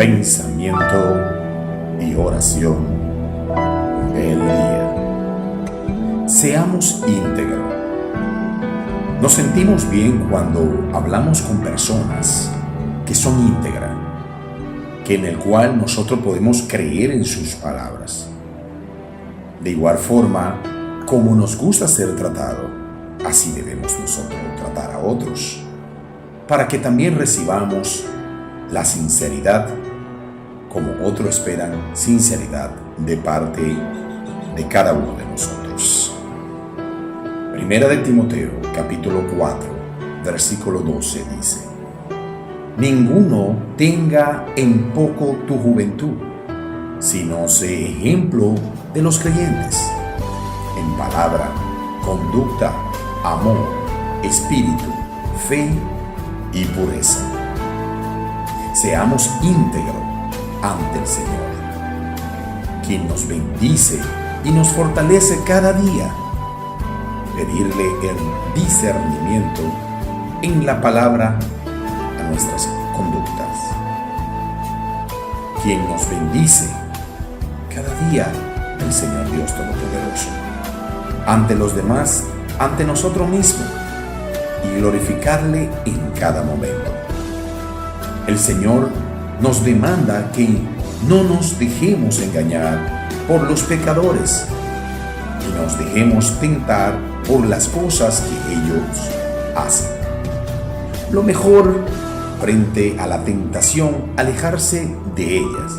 Pensamiento y oración del día. Seamos íntegros. Nos sentimos bien cuando hablamos con personas que son íntegras, en el cual nosotros podemos creer en sus palabras. De igual forma, como nos gusta ser tratado, así debemos nosotros tratar a otros, para que también recibamos la sinceridad, como otros esperan sinceridad de parte de cada uno de nosotros. Primera de Timoteo, capítulo 4, versículo 12 dice: ninguno tenga en poco tu juventud, sino sé ejemplo de los creyentes, en palabra, conducta, amor, espíritu, fe y pureza. Seamos íntegros ante el Señor, quien nos bendice y nos fortalece cada día. Pedirle el discernimiento en la palabra a nuestras conductas, quien nos bendice cada día, el Señor Dios Todopoderoso, ante los demás, ante nosotros mismos, y glorificarle en cada momento. El Señor nos demanda que no nos dejemos engañar por los pecadores y nos dejemos tentar por las cosas que ellos hacen. Lo mejor frente a la tentación, alejarse de ellas.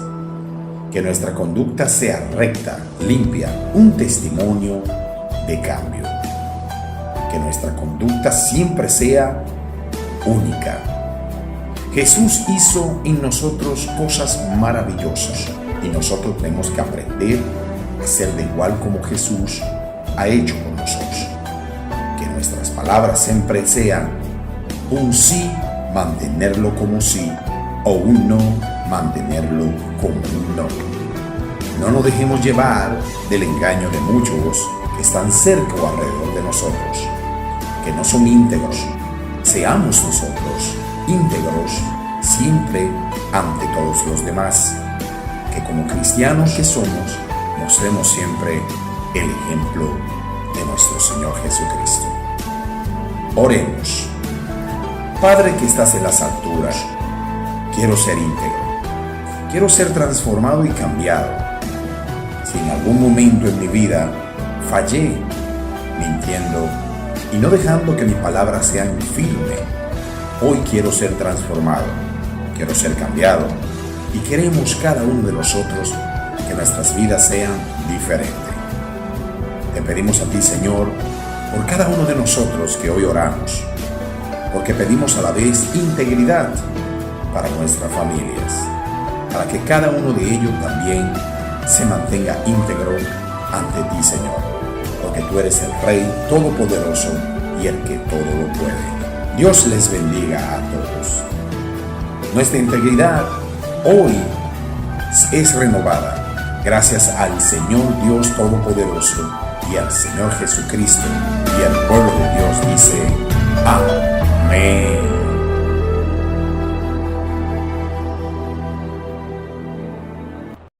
Que nuestra conducta sea recta, limpia, un testimonio de cambio. Que nuestra conducta siempre sea única. Jesús hizo en nosotros cosas maravillosas y nosotros tenemos que aprender a ser de igual como Jesús ha hecho con nosotros. Que nuestras palabras siempre sean un sí, mantenerlo como sí, o un no, mantenerlo como un no. No nos dejemos llevar del engaño de muchos que están cerca o alrededor de nosotros, que no son íntegros. Seamos nosotros íntegros siempre ante todos los demás, que como cristianos que somos, mostremos siempre el ejemplo de nuestro Señor Jesucristo. Oremos. Padre que estás en las alturas, quiero ser íntegro, quiero ser transformado y cambiado. Si en algún momento en mi vida fallé, mintiendo y no dejando que mis palabras sean firmes, hoy quiero ser transformado, quiero ser cambiado y queremos cada uno de nosotros que nuestras vidas sean diferentes. Te pedimos a ti, Señor, por cada uno de nosotros que hoy oramos, porque pedimos a la vez integridad para nuestras familias, para que cada uno de ellos también se mantenga íntegro ante ti, Señor, porque tú eres el Rey Todopoderoso y el que todo lo puede. Dios les bendiga a todos. Nuestra integridad hoy es renovada gracias al Señor Dios Todopoderoso y al Señor Jesucristo, y el pueblo de Dios dice: amén.